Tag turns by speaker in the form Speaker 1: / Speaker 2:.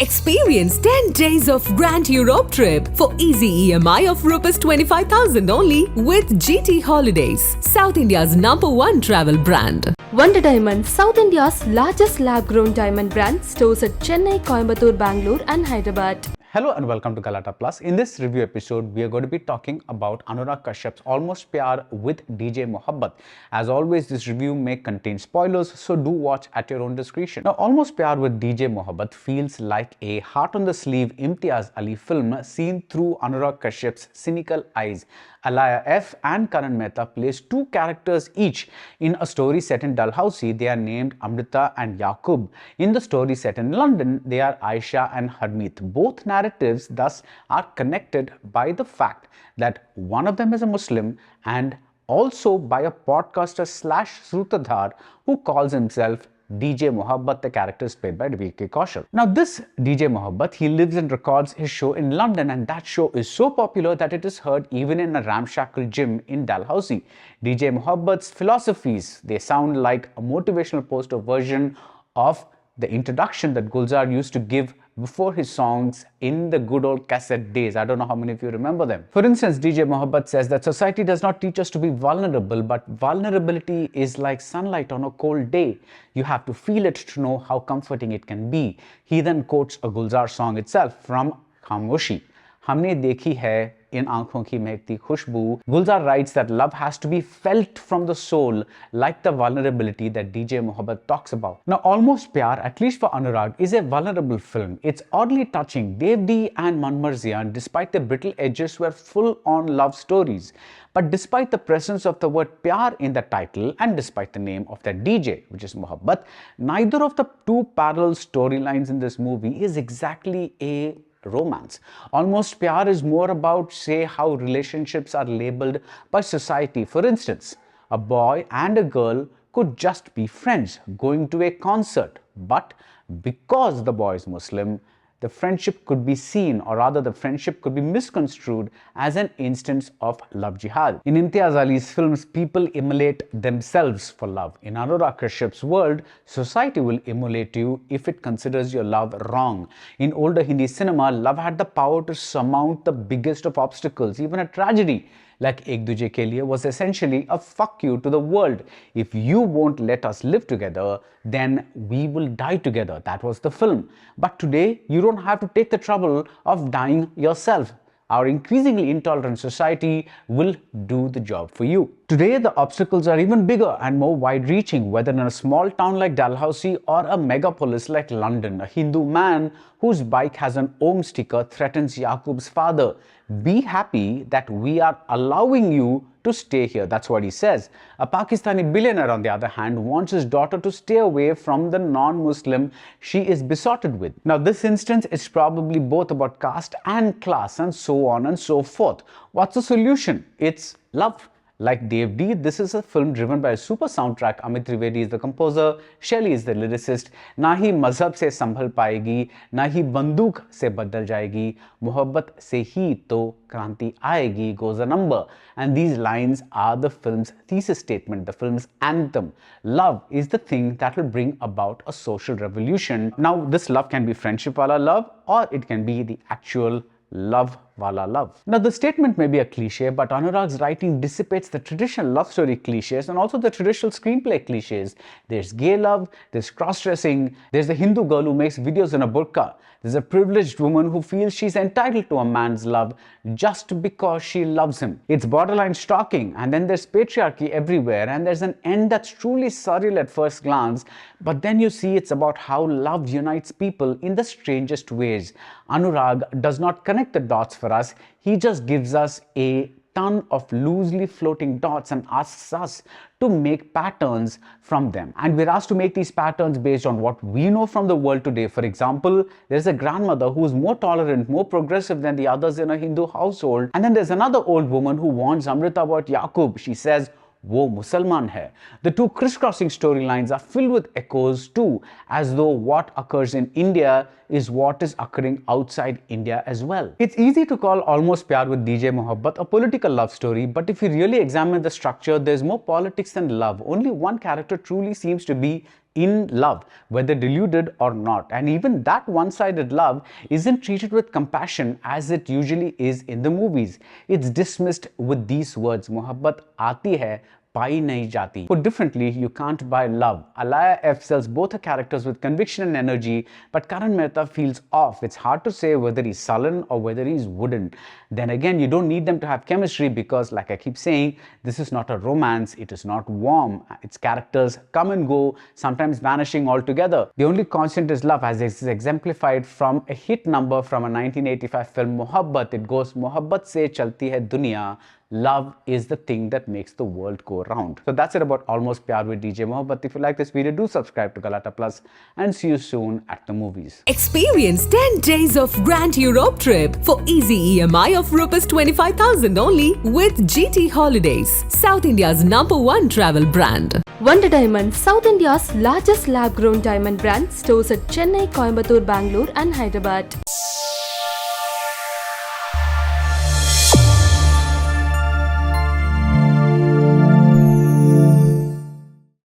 Speaker 1: Experience 10 days of Grand Europe trip for easy EMI of Rs 25,000 only with GT Holidays, South India's #1 travel brand.
Speaker 2: Wonder Diamond, South India's largest lab-grown diamond brand, stores at Chennai, Coimbatore, Bangalore and Hyderabad.
Speaker 3: Hello and welcome to Galattaplus. In this review episode, we are going to be talking about Anurag Kashyap's Almost Pyaar with DJ Mohabbat. As always, this review may contain spoilers, so do watch at your own discretion. Now, Almost Pyaar with DJ Mohabbat feels like a heart-on-the-sleeve Imtiaz Ali film seen through Anurag Kashyap's cynical eyes. Alaya F and Karan Mehta plays two characters each. In a story set in Dalhousie, they are named Amrita and Yaqub. In the story set in London, they are Aisha and Harmeet. Both narratives thus are connected by the fact that one of them is a Muslim and also by a podcaster / Srutadhar who calls himself DJ Mohabbat. The character is played by V.K. Kaushal. Now this DJ Mohabbat, he lives and records his show in London, and that show is so popular that it is heard even in a ramshackle gym in Dalhousie. DJ Mohabbat's philosophies, they sound like a motivational poster version of the introduction that Gulzar used to give before his songs in the good old cassette days. I don't know how many of you remember them. For instance, DJ Mohabbat says that society does not teach us to be vulnerable, but vulnerability is like sunlight on a cold day. You have to feel it to know how comforting it can be. He then quotes a Gulzar song itself from Khamoshi. हमने देखी है in आंखों की महकती खुशबू. Gulzar writes that love has to be felt from the soul, like the vulnerability that DJ Mohabbat talks about. Now, Almost Pyaar, at least for Anurag, is a vulnerable film. It's oddly touching. Dev D and Manmarzian, despite their brittle edges, were full-on love stories. But despite the presence of the word Pyaar in the title and despite the name of the DJ, which is Mohabbat, neither of the two parallel storylines in this movie is exactly a romance. Almost Pyaar is more about, say, how relationships are labeled by society. For instance, a boy and a girl could just be friends going to a concert, but because the boy is Muslim, the friendship could be seen, or rather the friendship could be misconstrued as an instance of love jihad. In Imtiaz Ali's films, people immolate themselves for love. In Anurag Kashyap's world, society will immolate you if it considers your love wrong. In older Hindi cinema, love had the power to surmount the biggest of obstacles, even a tragedy like Ek Duje Ke Liye was essentially a fuck you to the world. If you won't let us live together, then we will die together. That was the film. But today, you don't have to take the trouble of dying yourself. Our increasingly intolerant society will do the job for you. Today, the obstacles are even bigger and more wide-reaching, whether in a small town like Dalhousie or a megapolis like London. A Hindu man whose bike has an Om sticker threatens Yaqub's father. Be happy that we are allowing you to stay here. That's what he says. A Pakistani billionaire, on the other hand, wants his daughter to stay away from the non-Muslim she is besotted with. Now, this instance is probably both about caste and class and so on and so forth. What's the solution? It's love. Like Dev D, this is a film driven by a super soundtrack. Amit Trivedi is the composer, Shelley is the lyricist. Na hi mazhab se sambhal paegi, na hi banduk se badal jayegi, mohabbat se hi to kranti aayegi goes a number. And these lines are the film's thesis statement, the film's anthem. Love is the thing that will bring about a social revolution. Now, this love can be friendship wala love, or it can be the actual love wala love. Now, the statement may be a cliche, but Anurag's writing dissipates the traditional love story cliches and also the traditional screenplay cliches. There's gay love, there's cross-dressing, there's the Hindu girl who makes videos in a burqa, there's a privileged woman who feels she's entitled to a man's love just because she loves him. It's borderline stalking, and then there's patriarchy everywhere, and there's an end that's truly surreal at first glance, but then you see it's about how love unites people in the strangest ways. Anurag does not connect the dots for us, he just gives us a ton of loosely floating dots and asks us to make patterns from them. And we're asked to make these patterns based on what we know from the world today. For example, there's a grandmother who's more tolerant, more progressive than the others in a Hindu household. And then there's another old woman who warns Amrita about Yaqub. She says, वो मुसलमान है. The two crisscrossing storylines are filled with echoes too, as though what occurs in India is what is occurring outside India as well. It's easy to call Almost Pyaar with DJ Mohabbat a political love story, but if you really examine the structure, there's more politics than love. Only one character truly seems to be in love, whether deluded or not. And even that one-sided love isn't treated with compassion as it usually is in the movies. It's dismissed with these words, "Mohabbat aati hai, pai nahi jati." Put differently, you can't buy love. Alaya F sells both her characters with conviction and energy, but Karan Mehta feels off. It's hard to say whether he's sullen or whether he's wooden. Then again, you don't need them to have chemistry because, like I keep saying, this is not a romance, it is not warm. Its characters come and go, sometimes vanishing altogether. The only constant is love, as is exemplified from a hit number from a 1985 film, Mohabbat. It goes, "Mohabbat se chalti hai duniya. Love is the thing that makes the world go round." So that's it about Almost Pyaar with DJ Mohabbat. If you like this video, do subscribe to galattaplus and see you soon at the movies.
Speaker 1: Experience 10 days of Grand Europe trip for easy EMI of Rs 25,000 only with GT Holidays, South India's #1 travel brand.
Speaker 2: Wonder Diamond, South India's largest lab-grown diamond brand, stores at Chennai, Coimbatore, Bangalore and Hyderabad.